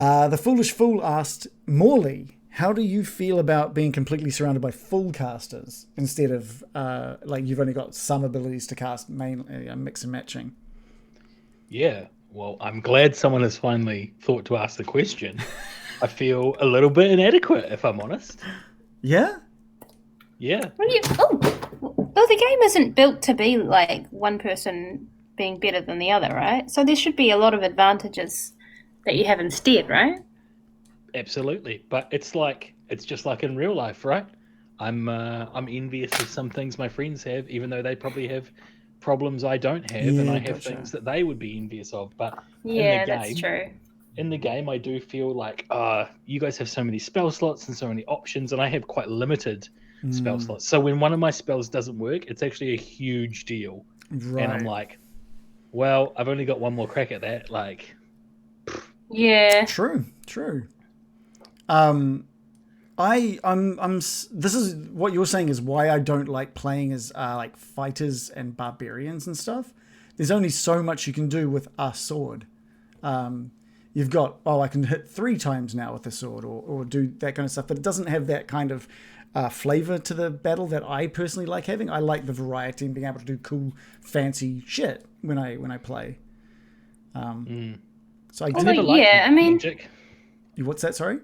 The Foolish Fool asked, Morley, how do you feel about being completely surrounded by full casters instead of like you've only got some abilities to cast mix and matching? Yeah, well, I'm glad someone has finally thought to ask the question. I feel a little bit inadequate, if I'm honest. Yeah? Yeah. Well, the game isn't built to be like one person being better than the other, right? So there should be a lot of advantages that you have instead, right? Absolutely, but it's just like in real life, right? I'm envious of some things my friends have, even though they probably have problems I don't have, and Yeah, I have gotcha. things that they would be envious of. But Yeah, that's true. in the game, I do feel like you guys have so many spell slots and so many options, and I have quite limited spell slots. So when one of my spells doesn't work, it's actually a huge deal, and I'm Right. like, well, I've only got one more crack at that. Like, Yeah. True. This is what you're saying is why I don't like playing as like fighters and barbarians and stuff. There's only so much you can do with a sword. You've got, I can hit 3 times now with the sword or do that kind of stuff, but it doesn't have that kind of flavor to the battle that I personally like having. I like the variety and being able to do cool, fancy shit when I play. So I Although, did. yeah, I mean, magic. What's that? Sorry.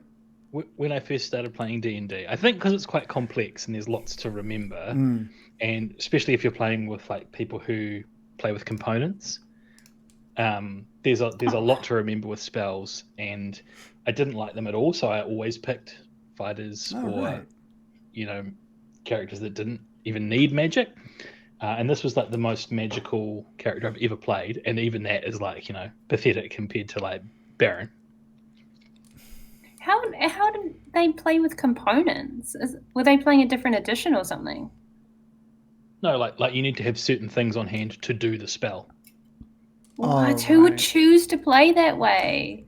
When I first started playing D&D, I think because it's quite complex and there's lots to remember, and especially if you're playing with like people who play with components, there's a lot to remember with spells, and I didn't like them at all. So I always picked fighters or characters that didn't even need magic. And this was like the most magical character I've ever played, and even that is like pathetic compared to like Baron. how did they play with components? Were they playing a different edition or something? No, like you need to have certain things on hand to do the spell. What? Who would choose to play that way?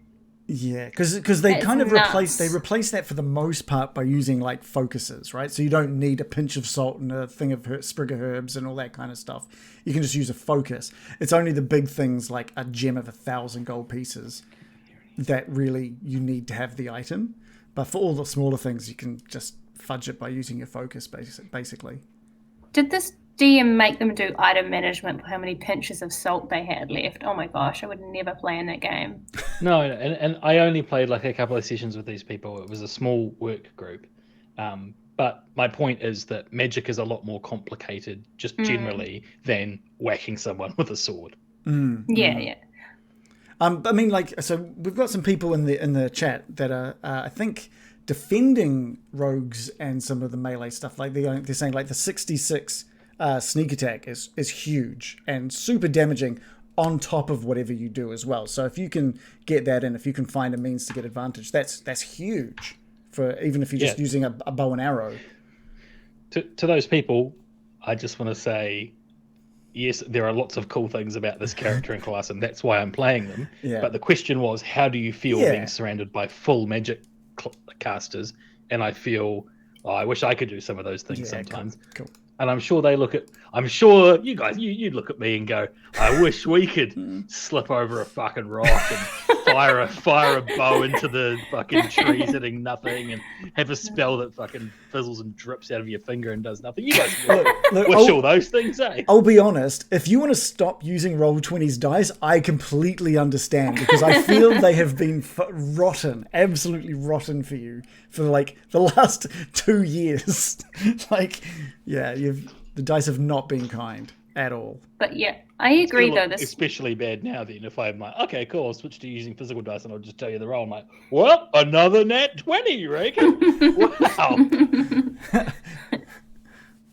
Yeah, because they kind of replace that for the most part by using like focuses, right? So you don't need a pinch of salt and a thing of sprig of herbs and all that kind of stuff. You can just use a focus. It's only the big things like a gem of 1,000 gold pieces that really you need to have the item. But for all the smaller things, you can just fudge it by using your focus, basically. Did this DM make them do item management for how many pinches of salt they had left? Oh my gosh, I would never play in that game. No, and I only played like a couple of sessions with these people. It was a small work group. But my point is that magic is a lot more complicated, just generally, than whacking someone with a sword. Yeah. I mean, like, so we've got some people in the chat that are, I think, defending rogues and some of the melee stuff. Like they're saying like the 66 sneak attack is huge and super damaging on top of whatever you do as well. So if you can get that in, if you can find a means to get advantage, that's huge for even if you're just using a bow and arrow. To those people, I just want to say, yes, there are lots of cool things about this character and class, and that's why I'm playing them. Yeah. But the question was, how do you feel being surrounded by full magic casters? And I feel, I wish I could do some of those things sometimes. Cool. And I'm sure I'm sure you guys, you'd look at me and go, I wish we could slip over a fucking rock and fire a bow into the fucking trees hitting nothing and have a spell that fucking fizzles and drips out of your finger and does nothing. You guys wish all those things, eh? I'll be honest, if you want to stop using Roll20's dice, I completely understand because I feel they have been absolutely rotten for you for like the last 2 years. Like, yeah, the dice have not been kind at all. But yeah, I agree though. This especially bad now. Then if I'm like, okay, cool, I'll switch to using physical dice, and I'll just tell you the roll. I'm like, well, another nat 20, you reckon? Wow.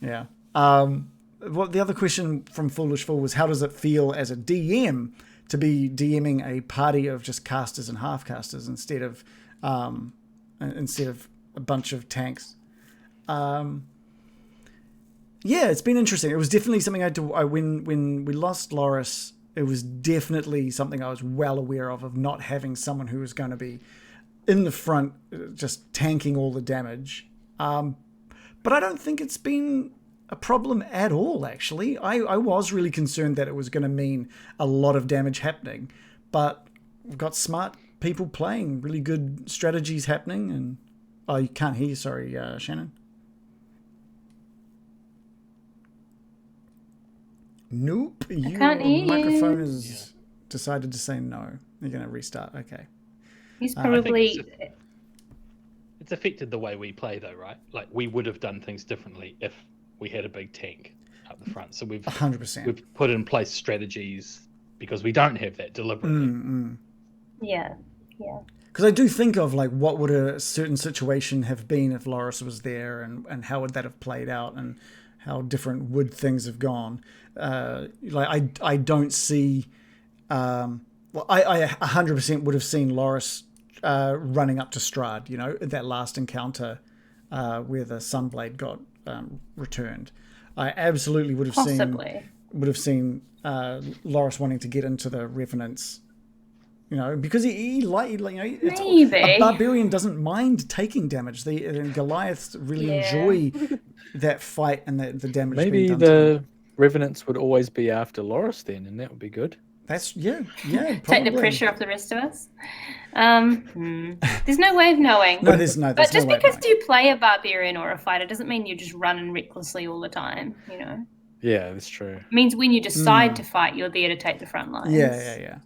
Yeah. Well, the other question from Foolish Fool was, how does it feel as a DM to be DMing a party of just casters and half casters instead of a bunch of tanks? Yeah, it's been interesting. It was definitely something when we lost Loris, it was definitely something I was well aware of not having someone who was going to be in the front just tanking all the damage. But I don't think it's been a problem at all, actually. I was really concerned that it was going to mean a lot of damage happening, but we've got smart people playing, really good strategies happening. And oh, you can't hear you. Sorry, Shannon. Nope. Your can't hear microphone you. has decided to say no. You're going to restart. Okay. He's probably. It's affected the way we play, though, right? Like, we would have done things differently if we had a big tank up the front. So we've 100%. We've put in place strategies because we don't have that deliberately. Yeah. Because I do think of like what would a certain situation have been if Loris was there, and how would that have played out, and how different would things have gone. Like I don't see. Well, I 100% would have seen Loris running up to Strahd. You know, that last encounter where the Sunblade got returned. I absolutely would have seen Loris wanting to get into the Revenants. You know, because he a barbarian doesn't mind taking damage. And Goliaths really enjoy that fight and the damage. Maybe being done the Revenants would always be after Loris then, and that would be good. That's probably. Take the pressure off the rest of us. There's no way of knowing. No, there's no. But just no way because of knowing. you play a barbarian or a fighter doesn't mean you're just running recklessly all the time. You know. Yeah, that's true. It means when you decide to fight, you're there to take the front lines. Yeah.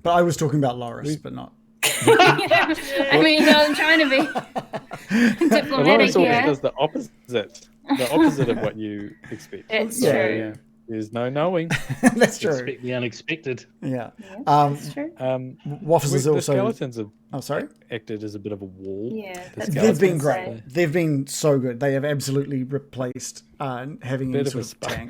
But I was talking about Loris, but not. I mean, I'm trying to be diplomatic Loris always here. does the opposite of what you expect. It's So, true. yeah, there's no knowing. That's true. Expect the unexpected. Yeah. That's true. Waffles is The also. skeletons have sorry. acted as a bit of a wall. Yeah, The that's They've been I was gonna great. They've been so good. They have absolutely replaced having any Bit of sort a of spark. tank.